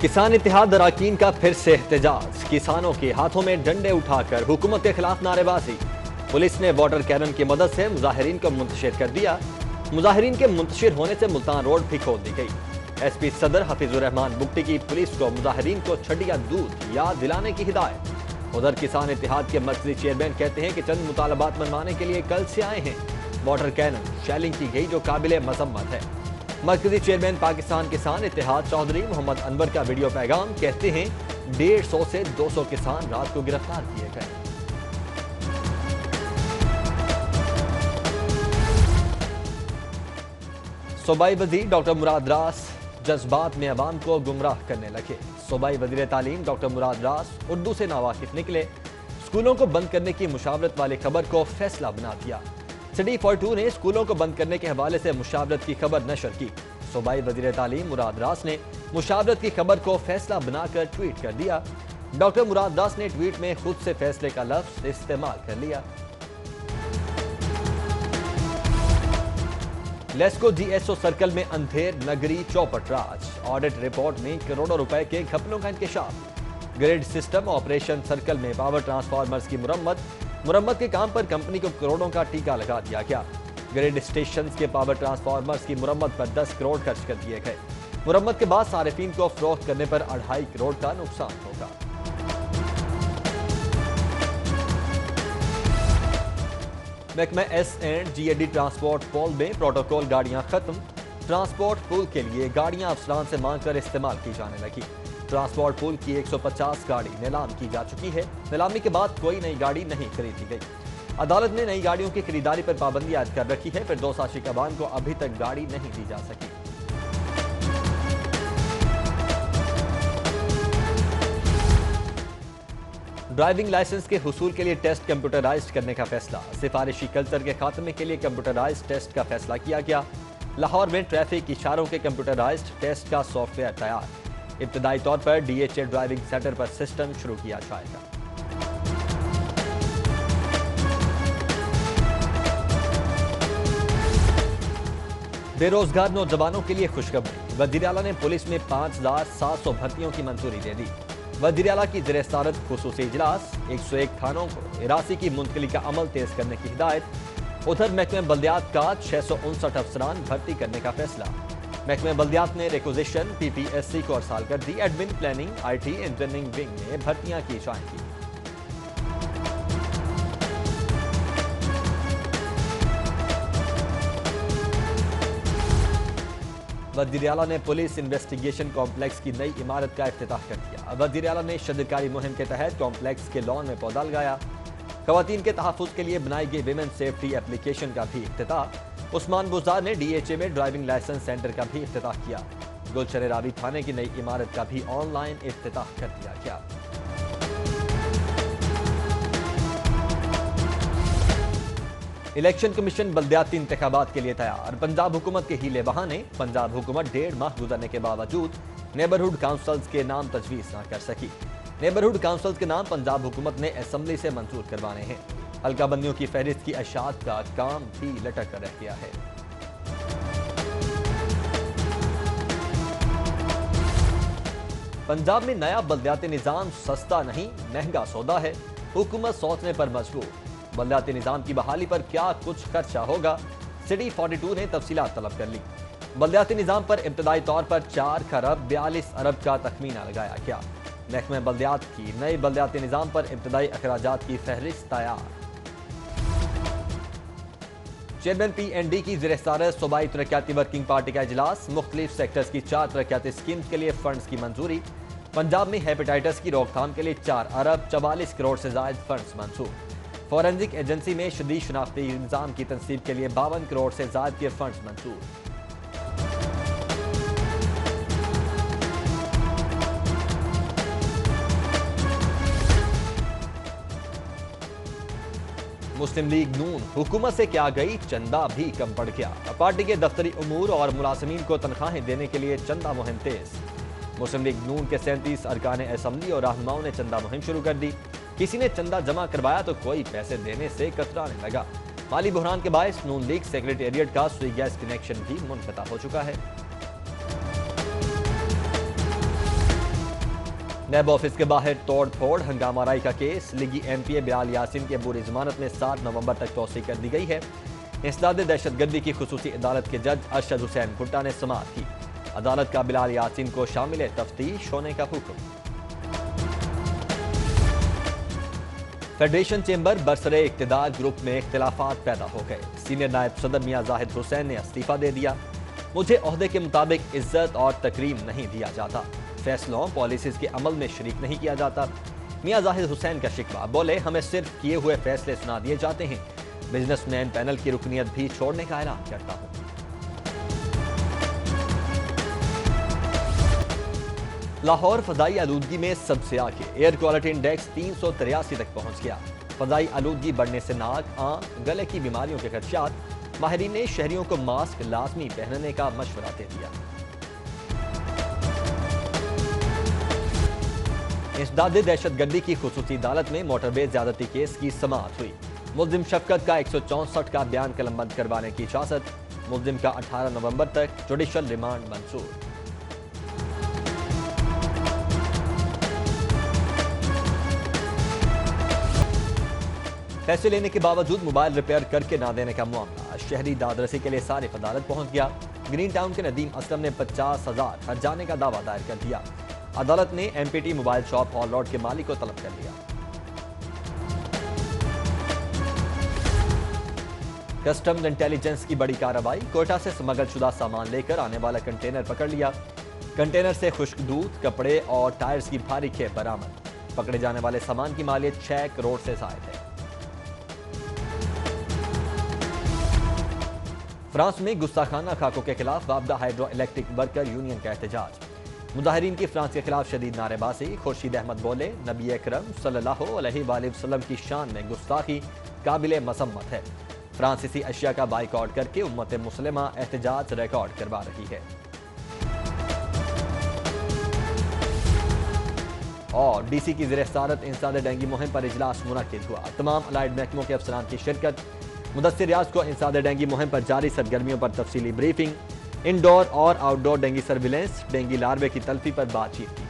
किसान इत्तेहाद अरकान का फिर से एहतजाज। किसानों के हाथों में डंडे उठाकर हुकूमत के खिलाफ नारेबाजी। पुलिस ने वाटर कैनन की मदद से मुजाहिरीन को मुंतशिर कर दिया। मुजाहिरीन के मुंतशिर होने से मुल्तान रोड भी खोल दी गई। एसपी सदर हफीजुर रहमान बुगटी की पुलिस को मुजाहिरीन को छड़िया दूध याद दिलाने की हिदायत। उधर किसान इत्तेहाद के मर्कजी चेयरमैन कहते हैं कि चंद मुतालबात मनवाने के लिए कल से आए हैं। वाटर कैनन शेलिंग की गई जो काबिल मजम्मत है। मरकजी चेयरमैन पाकिस्तान किसान इत्तेहाद चौधरी मोहम्मद अनवर का वीडियो पैगाम। कहते हैं 150 से 200 किसान रात को गिरफ्तार किए गए। सूबाई वजीर डॉक्टर मुराद रास जज्बात में अवाम को गुमराह करने लगे। सूबाई वजीर तालीम डॉक्टर मुराद रास उर्दू से नावाकिफ निकले। स्कूलों को बंद करने की मुशावरत वाली खबर को फैसला बना दिया। सिटी 42 ने स्कूलों को बंद करने के हवाले से मुशावरत की खबर नशर की। सूबाई वजीर तालीम मुराद रास ने मुशावरत की खबर को फैसला बनाकर ट्वीट कर दिया। डॉक्टर मुराद रास ने ट्वीट में खुद से फैसले का लफ्ज इस्तेमाल कर लिया। लेस्को जीएसओ सर्कल में अंधेर नगरी चौपट राज। ऑडिट रिपोर्ट में करोड़ों रुपए के घपलों का इंकशाफ। ग्रिड सिस्टम ऑपरेशन सर्कल में पावर ट्रांसफार्मर्स की मुरम्मत के काम पर कंपनी को करोड़ों का टीका लगा दिया गया। ग्रिड स्टेशन के पावर ट्रांसफार्मर्स की मुरम्मत पर 10 करोड़ खर्च कर दिए गए। मुरम्मत के बाद सारिफीन को फरोख्त करने पर 2.5 करोड़ का नुकसान होगा। महकमा एस&GAD ट्रांसपोर्ट पोल में प्रोटोकॉल गाड़ियां खत्म। ट्रांसपोर्ट पुल के लिए गाड़ियां अफसरान से मांगकर इस्तेमाल की जाने लगी। ट्रांसपोर्ट पुल की 150 गाड़ी नीलाम की जा चुकी है। नीलामी के बाद कोई नई गाड़ी नहीं खरीदी गई। अदालत ने नई गाड़ियों की खरीदारी पर पाबंदी आयद कर रखी है। फिर 2 आशिक अवाम को अभी तक गाड़ी नहीं दी जा सकी। ड्राइविंग लाइसेंस के हुसूल के लिए टेस्ट कंप्यूटराइज्ड करने का फैसला। सिफारिशी कल्चर के खात्मे के लिए कंप्यूटराइज्ड टेस्ट का फैसला किया गया। लाहौर में ट्रैफिक इशारों के कंप्यूटराइज्ड टेस्ट का सॉफ्टवेयर तैयार। इब्तदाई तौर पर DHA ड्राइविंग सेंटर पर सिस्टम शुरू किया जाएगा। बेरोजगार नौजवानों के लिए खुशखबरी। वजीर आला ने पुलिस में 5700 भर्तियों की मंजूरी दे दी। वजीर आला की ज़ेर सदारत खुसूसी इजलास। 101 थानों को इरासी की मुंतकिली का अमल तेज करने की हिदायत। उधर महकमे बल्दियात का 659 अफसरान भर्ती करने का फैसला। महकमे बल्दियात ने रिक्विजिशन PPSC को अरसाल कर दी। Admin planning IT engineering wing में भर्तियां की जाएंगी। वज़ीर आला ने पुलिस इन्वेस्टिगेशन कॉम्प्लेक्स की नई इमारत का इफ्तिताह कर दिया। वज़ीर आला ने शदकारी मुहिम के तहत कॉम्प्लेक्स के लॉन में पौधा लगाया। खवातीन के तहफ़्फ़ुज़ के लिए बनाई गई विमेन सेफ्टी एप्लीकेशन का भी इफ्तिताह। उस्मान बुज़दार ने DHA में ड्राइविंग लाइसेंस सेंटर का भी इफ्तिताह किया। गुलशन रावी थाने की नई इमारत का भी ऑनलाइन इफ्तिताह कर दिया गया। इलेक्शन कमीशन बल्दियाती इंतखाबात के लिए तैयार। पंजाब हुकूमत के हीले बहाने पंजाब हुकूमत 1.5 माह गुजरने के बावजूद नेबरहुड काउंसिल्स के नाम तजवीज़ न कर सकी। नेबरहुड काउंसिल्स के नाम पंजाब हुकूमत ने असम्बली से मंजूर करवाने हैं। हल्का बंदियों की फहरिस्त की अशात का काम भी लटक कर रह गया है। पंजाब में नया बल्दियाती निजाम सस्ता नहीं महंगा सौदा है। हुकूमत सोचने पर मजबूर। बल्दियाती निजाम की बहाली पर क्या कुछ खर्चा होगा। सिटी 42 ने तफसीलात तलब कर ली। बल्दियाती निजाम पर इब्तदाई तौर पर 4 खरब 42 अरब का तखमीना लगाया गया। महकमे बल्दियात की नए बल्दियाती निजाम पर इब्तदाई अखराजात की फहरिस्त तैयार। चेयरमैन PND की ज़ेर सदारत सूबाई तरक्याती वर्किंग पार्टी का इजलास। मुख्तलिफ सेक्टर्स की 4 तरक्याती स्कीम्स के लिए फंड्स की मंजूरी। पंजाब में हेपेटाइटिस की रोकथाम के लिए 4 अरब 44 करोड़ से जायद फंड्स मंजूर। फॉरेंसिक एजेंसी में शदीद शनाख्ती निज़ाम की तनसीब के लिए 52 करोड़ से जायद के फंड्स मंजूर। मुस्लिम लीग नून हुकूमत से क्या गई, चंदा भी कम पड़ गया। पार्टी के दफ्तरी उमूर और मुलाजमीन को तनख्वाहें देने के लिए चंदा मुहिम तेज। मुस्लिम लीग नून के 37 अरकान असम्बली और रहनुमाओं ने चंदा मुहिम शुरू कर दी। किसी ने चंदा जमा करवाया तो कोई पैसे देने से कतराने लगा। माली बुहरान के बायस नून लीग सेक्रेटेरिएट का सुई गैस कनेक्शन भी मुनक़ता हो चुका है। नैब ऑफिस के बाहर तोड़ फोड़ हंगामाराई का केस। लीगी एमपीए बिलाल यासीन की अबूरी जमानत में 7 नवंबर तक तौसीह कर दी गई है। इंसदाद दहशतगर्दी की खुसूसी अदालत के जज अरशद हुसैन भुट्टा ने समाअत की। अदालत का बिलाल यासीन को शामिल तफ्तीश होने का हुक्म। फेडरेशन चेंबर बरसरे इक्तदार ग्रुप में इख्तिलाफात पैदा हो गए। सीनियर नायब सदर मियां जाहिद हुसैन ने इस्तीफा दे दिया। मुझे ओहदे के मुताबिक इज्जत और तकरीम नहीं दिया जाता, फैसलों पॉलिसीज के अमल में शरीक नहीं किया जाता। मियां जाहिद हुसैन का शिकवा, बोले हमें सिर्फ किए हुए फैसले सुना दिए जाते हैं। बिजनेसमैन पैनल की रुकनियत भी छोड़ने का ऐलान करता हूं। लाहौर फजाई आलूदगी में सबसे आगे। एयर क्वालिटी इंडेक्स 383 तक पहुंच गया। फजाई आलूदगी बढ़ने से नाक, आंख, गले की बीमारियों के खदशात। माहिरीन ने शहरियों को मास्क लाजमी पहनने का मशवरा दे दिया। इंसदाद दहशतगर्दी की खुसूसी अदालत में मोटरवे ज्यादती केस की समाअत हुई। मुल्जिम शफकत का 164 का बयान कलमबंद करवाने की इजाजत। मुल्जिम का 18 नवंबर तक जुडिशल रिमांड मंजूर। पैसे लेने के बावजूद मोबाइल रिपेयर करके ना देने का मामला। शहरी दादरसी के लिए सारिफ अदालत पहुंच गया। ग्रीन टाउन के नदीम असलम ने 50,000 हर्जाने का दावा दायर कर दिया। अदालत ने empty mobile shop hall road के मालिक को तलब कर लिया। कस्टम्स इंटेलिजेंस की बड़ी कार्रवाई। कोयटा से स्मगलशुदा सामान लेकर आने वाला कंटेनर पकड़ लिया। कंटेनर से खुश्क दूध, कपड़े और टायर्स की भारी खेप बरामद। पकड़े जाने वाले सामान की मालियत 6 करोड़ से जायद है। फ्रांस में गुस्ताखाना खाकों के खिलाफ वापदा हाइड्रो इलेक्ट्रिक वर्कर यूनियन का एहतजाज। मुजाहिरीन की फ्रांस के खिलाफ शदीद नारेबाजी। खुर्शीद अहमद बोले, नबी अकरम सल्लल्लाहु अलैहि वसल्लम की शान में गुस्ताखी काबिल मसम्मत है। फ्रांसीसी अशिया का बाइकआउट करके उम्मत मुस्लिमा एहतजाज रिकॉर्ड करवा रही है। और डीसी की ज़ेर सदारत इंसदाद डेंगू मुहिम पर इजलास मुनक्किद हुआ। तमाम अलाइड महकमों के अफसरान की शिरकत। मुदस्सिर रियाज को इंसदाद डेंगू मुहिम पर जारी सरगर्मियों पर तफसीली ब्रीफिंग। इंडोर और आउटडोर डेंगू सर्विलेंस, डेंगू लार्वे की तल्फी पर बातचीत की।